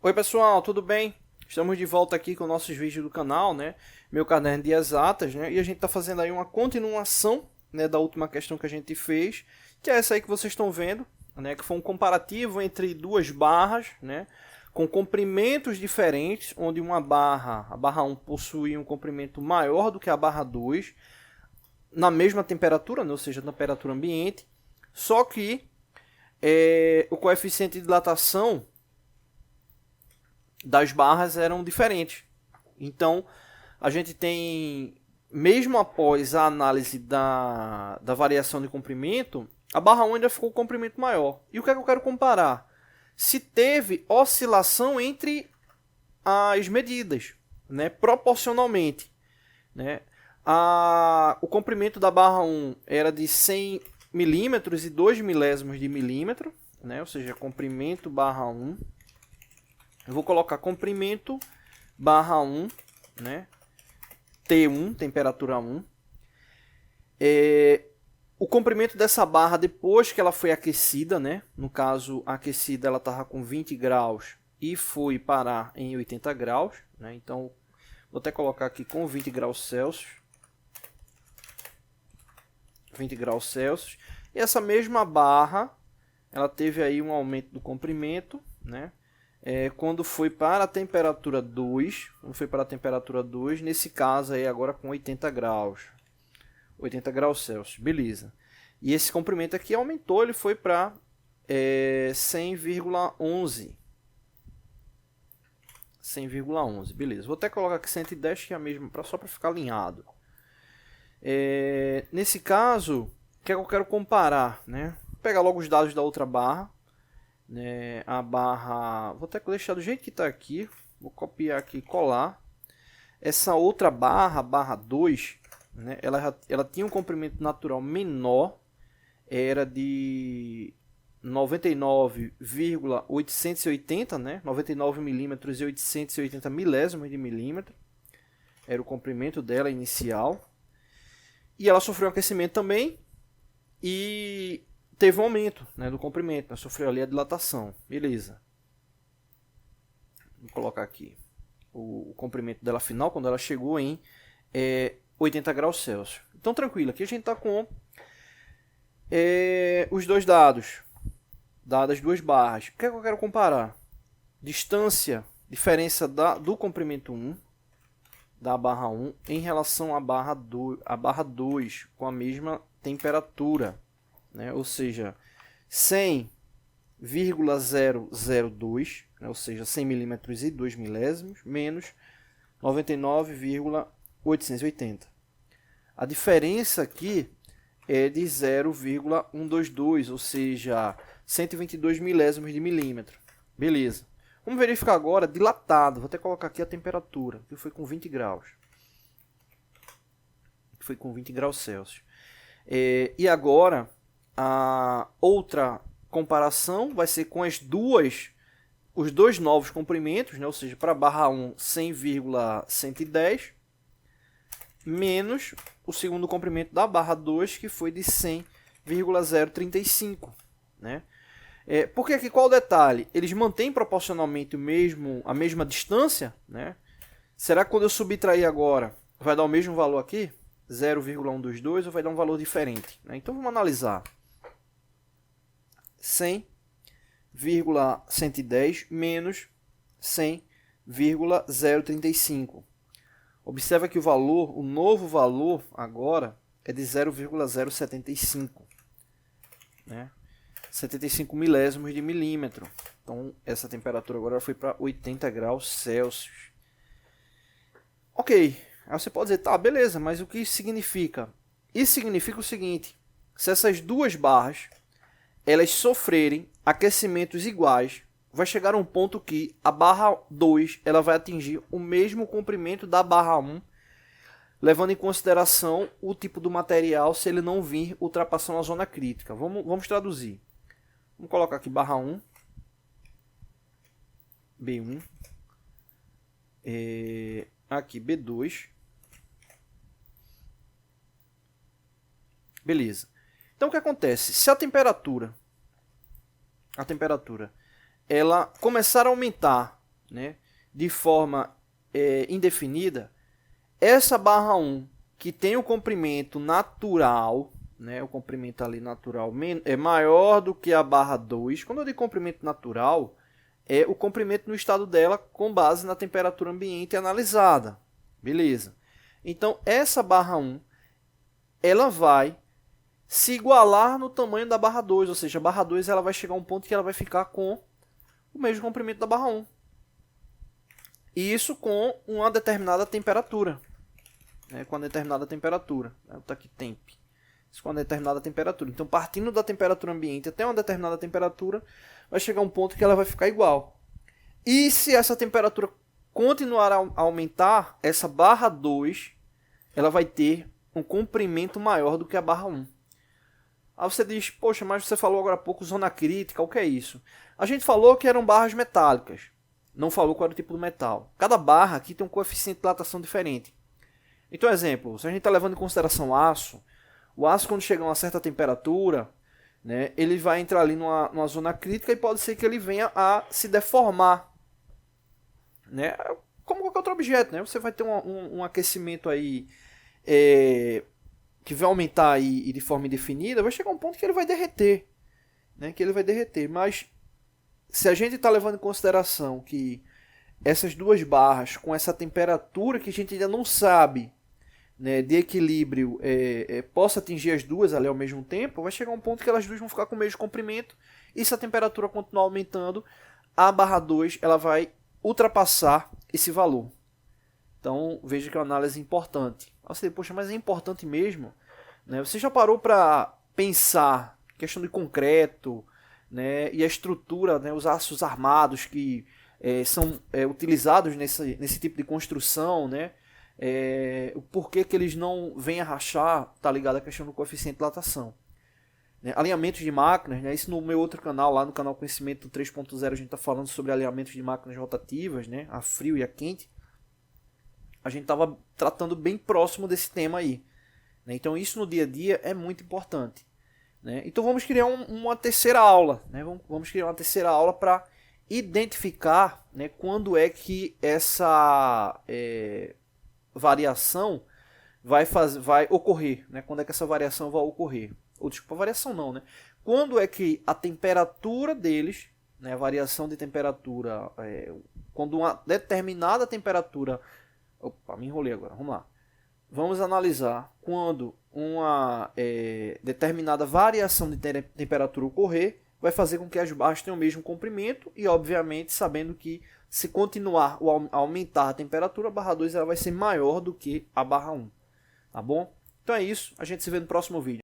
Oi pessoal, tudo bem? Estamos de volta aqui com nossos vídeos do canal, né? Meu caderno de exatas, né? E a gente está fazendo aí uma continuação, né, da última questão que a gente fez, que é essa aí que vocês estão vendo, né? Que foi um comparativo entre duas barras, né? Com comprimentos diferentes, onde uma barra, a barra 1, possuía um comprimento maior do que a barra 2, na mesma temperatura, né? Ou seja, temperatura ambiente, só que o coeficiente de dilatação das barras eram diferentes. Então, a gente tem, mesmo após a análise da variação de comprimento, a barra 1 ainda ficou com comprimento maior. E o que é que eu quero comparar? Se teve oscilação entre as medidas, né, proporcionalmente. Né? O comprimento da barra 1 era de 100 milímetros e 2 milésimos de milímetro, né? Ou seja, comprimento barra 1. Eu vou colocar comprimento barra 1, né? T1, temperatura 1. O comprimento dessa barra depois que ela foi aquecida, né? No caso, aquecida ela estava com 20 graus e foi parar em 80 graus. Né? Então, vou até colocar aqui com 20 graus Celsius. 20 graus Celsius. E essa mesma barra, ela teve aí um aumento do comprimento, né? Quando foi para a temperatura 2, nesse caso aí agora com 80 graus. 80 graus Celsius, beleza. E esse comprimento aqui aumentou, ele foi para 100,11. 100,11, beleza. Vou até colocar aqui 110, que é a mesma, só para ficar alinhado. Nesse caso, o que é que eu quero comparar? Né? Vou pegar logo os dados da outra barra. Né? A barra, vou até deixar do jeito que está aqui. Vou copiar aqui e colar. Essa outra barra, barra 2, né? ela tinha um comprimento natural menor. Era de 99,880, né? 99 milímetros e 880 milésimos de milímetro. Era o comprimento dela inicial. E ela sofreu um aquecimento também e teve um aumento, né, do comprimento. Ela sofreu ali a dilatação. Beleza. Vou colocar aqui o comprimento dela final, quando ela chegou em 80 graus Celsius. Então, tranquilo. Aqui a gente está com os dois dados. Dadas as duas barras. O que é que eu quero comparar? Distância, diferença do comprimento 1. Da barra 1 em relação à barra 2 com a mesma temperatura, né? Ou seja, 100,002, né? Ou seja, 100 milímetros e 2 milésimos, menos 99,880. A diferença aqui é de 0,122, ou seja, 122 milésimos de milímetro. Beleza. Vamos verificar agora dilatado. Vou até colocar aqui a temperatura, que foi com 20 graus. Foi com 20 graus Celsius. E agora, a outra comparação vai ser com os dois novos comprimentos, né? Ou seja, para a barra 1, 100,110, menos o segundo comprimento da barra 2, que foi de 100,035, né? Porque aqui, qual o detalhe? Eles mantêm proporcionalmente a mesma distância, né? Será que quando eu subtrair agora, vai dar o mesmo valor aqui? 0,122 ou vai dar um valor diferente? Né? Então, vamos analisar. 100,110 menos 100,035. Observa que o novo valor agora é de 0,075. Né? 75 milésimos de milímetro. Então, essa temperatura agora foi para 80 graus Celsius. Ok. Aí você pode dizer, tá, beleza, mas o que isso significa? Isso significa o seguinte: se essas duas barras elas sofrerem aquecimentos iguais, vai chegar a um ponto que a barra 2 ela vai atingir o mesmo comprimento da barra 1, levando em consideração o tipo do material, se ele não vir ultrapassando a zona crítica. Vamos traduzir. Vamos colocar aqui barra 1, B1, aqui B2. Beleza. Então o que acontece? Se a temperatura ela começar a aumentar né, de forma indefinida, essa barra 1, que tem o comprimento natural, né, o comprimento ali natural é maior do que a barra 2. Quando eu digo comprimento natural, é o comprimento no estado dela com base na temperatura ambiente analisada. Beleza. Então, essa barra 1, ela vai se igualar no tamanho da barra 2, ou seja, a barra 2 ela vai chegar a um ponto que ela vai ficar com o mesmo comprimento da barra 1. E isso com uma determinada temperatura. Né, com uma determinada temperatura. Está aqui temp. Isso com uma determinada temperatura. Então, partindo da temperatura ambiente até uma determinada temperatura, vai chegar um ponto que ela vai ficar igual. E se essa temperatura continuar a aumentar, essa barra 2 ela vai ter um comprimento maior do que a barra 1. Aí você diz, poxa, mas você falou agora há pouco zona crítica, o que é isso? A gente falou que eram barras metálicas. Não falou qual era o tipo do metal. Cada barra aqui tem um coeficiente de dilatação diferente. Então, exemplo, se a gente está levando em consideração aço, o aço quando chega a uma certa temperatura, né, ele vai entrar ali numa zona crítica e pode ser que ele venha a se deformar. Né? Como qualquer outro objeto, né? Você vai ter um aquecimento aí que vai aumentar aí de forma indefinida, vai chegar um ponto que ele vai derreter. Né? Que ele vai derreter. Mas se a gente está levando em consideração que essas duas barras, com essa temperatura que a gente ainda não sabe, né, de equilíbrio, possa atingir as duas ali ao mesmo tempo, vai chegar um ponto que elas duas vão ficar com o mesmo comprimento, e se a temperatura continuar aumentando, a barra 2 ela vai ultrapassar esse valor. Então, veja que é uma análise importante. Aí você diz, poxa, mas é importante mesmo? Né? Você já parou para pensar questão de concreto, né, e a estrutura, né, os aços armados que são utilizados nesse tipo de construção, né? O porquê que eles não vêm a rachar, tá ligado à questão do coeficiente de dilatação. Né? Alinhamentos de máquinas, né? Isso no meu outro canal, lá no canal Conhecimento 3.0, a gente está falando sobre alinhamentos de máquinas rotativas, né? A frio e a quente. A gente estava tratando bem próximo desse tema aí. Né? Então isso no dia a dia é muito importante. Né? Então vamos criar uma terceira aula. Né? Vamos criar uma terceira aula para identificar, né, quando é que essa variação vai ocorrer, né? Quando é que essa variação vai ocorrer? Ou desculpa, variação não, né? Quando é que a temperatura deles, né, a variação de temperatura, quando uma determinada temperatura, opa, me enrolei agora, vamos lá. Vamos analisar quando uma determinada variação de temperatura ocorrer, vai fazer com que as barras tenham o mesmo comprimento e, obviamente, sabendo que se continuar a aumentar a temperatura, a barra 2 ela vai ser maior do que a barra 1. Tá bom? Então é isso. A gente se vê no próximo vídeo.